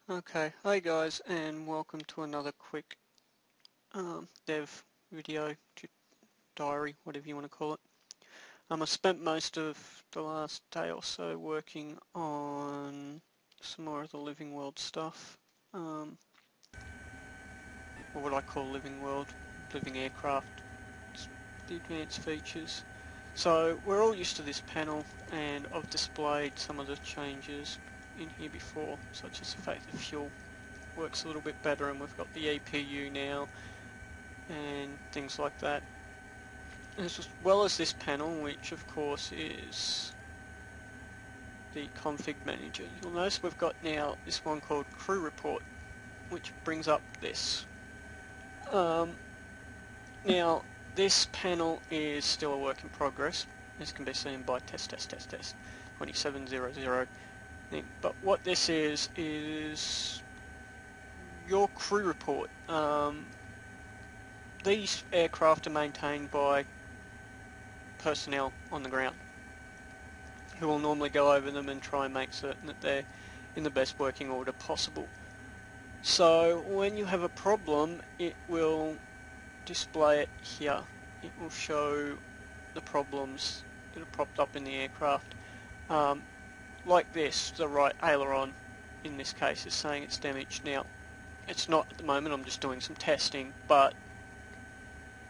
Okay, hi guys, and welcome to another quick dev video, diary, whatever you want to call it. I spent most of the last day or so working on some more of the living world stuff, or what I call living world, living aircraft, the advanced features. So we're all used to this panel, and I've displayed some of the changes in here before, such as the fact that fuel works a little bit better and we've got the EPU now and things like that, as well as this panel, which of course is the config manager. You'll notice we've got now this one called crew report, which brings up this. Now this panel is still a work in progress, as can be seen by test 2700. But what this is your crew report. These aircraft are maintained by personnel on the ground, who will normally go over them and try and make certain that they're in the best working order possible. So when you have a problem, it will display it here. It will show the problems that are propped up in the aircraft. Like this, the right aileron in this case is saying it's damaged. Now, it's not at the moment, I'm just doing some testing, but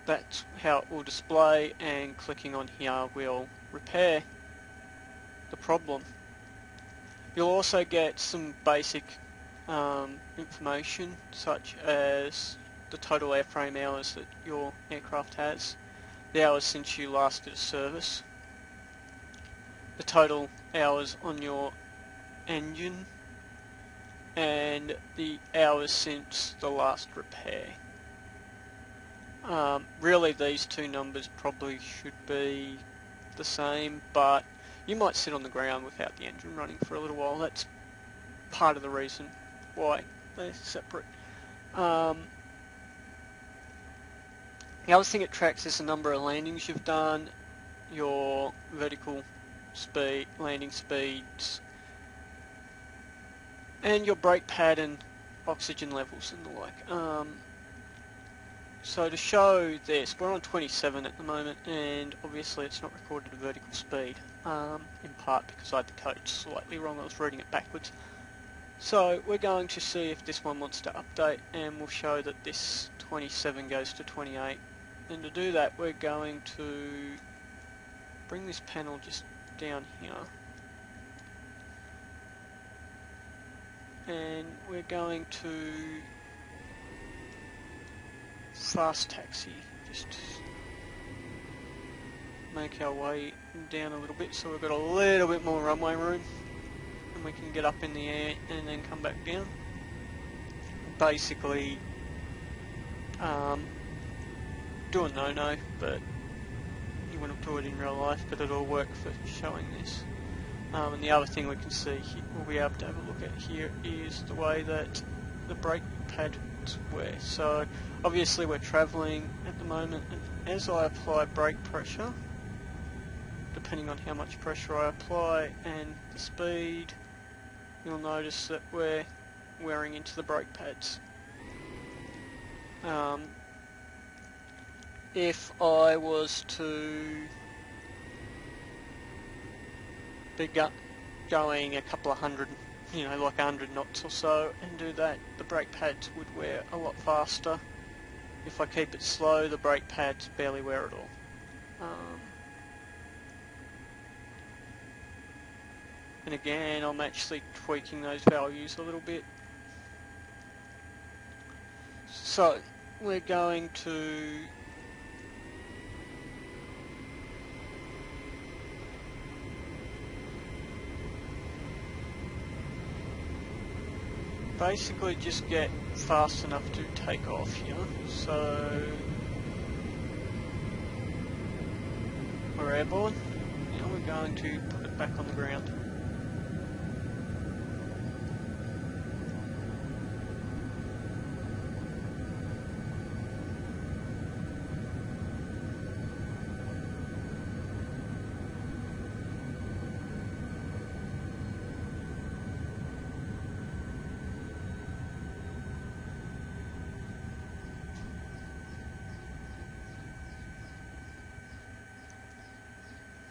that's how it will display, and clicking on here will repair the problem. You'll also get some basic information, such as the total airframe hours that your aircraft has, the hours since you last did a service, the total hours on your engine, and the hours since the last repair. Really these two numbers probably should be the same, but you might sit on the ground without the engine running for a little while. That's part of the reason why they're separate. The other thing it tracks is the number of landings you've done, your vertical speed, landing speeds, and your brake pad and oxygen levels and the like. So to show this, we're on 27 at the moment, and obviously it's not recorded at vertical speed, in part because I had the code slightly wrong, I was reading it backwards. So we're going to see if this one wants to update, and we'll show that this 27 goes to 28. And to do that, we're going to bring this panel just down here, and we're going to fast taxi, just make our way down a little bit so we've got a little bit more runway room and we can get up in the air and then come back down. Basically do a no-no, but you wouldn't do it in real life, but it'll work for showing this. And the other thing we can see, we'll be able to have a look at here, is the way that the brake pads wear. So obviously we're travelling at the moment, and as I apply brake pressure, depending on how much pressure I apply and the speed, you'll notice that we're wearing into the brake pads. If I was to be going a couple of hundred, like 100 knots or so, and do that, the brake pads would wear a lot faster. If I keep it slow, the brake pads barely wear at all. And again, I'm actually tweaking those values a little bit. So we're going to basically just get fast enough to take off here. So we're airborne. Now we're going to put it back on the ground.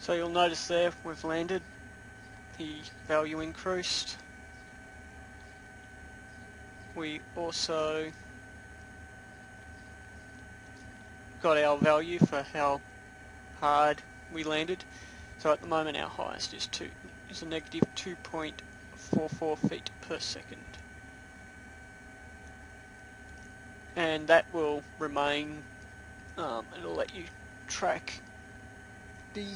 So you'll notice there we've landed, the value increased. We also got our value for how hard we landed. So at the moment our highest is a negative 2.44 feet per second. And that will remain, it'll let you track the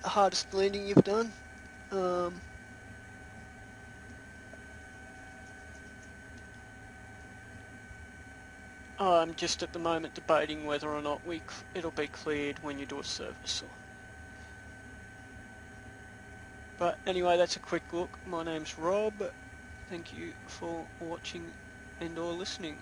hardest landing you've done. I'm just at the moment debating whether or not it'll be cleared when you do a service. But anyway, that's a quick look. My name's Rob. Thank you for watching and or listening.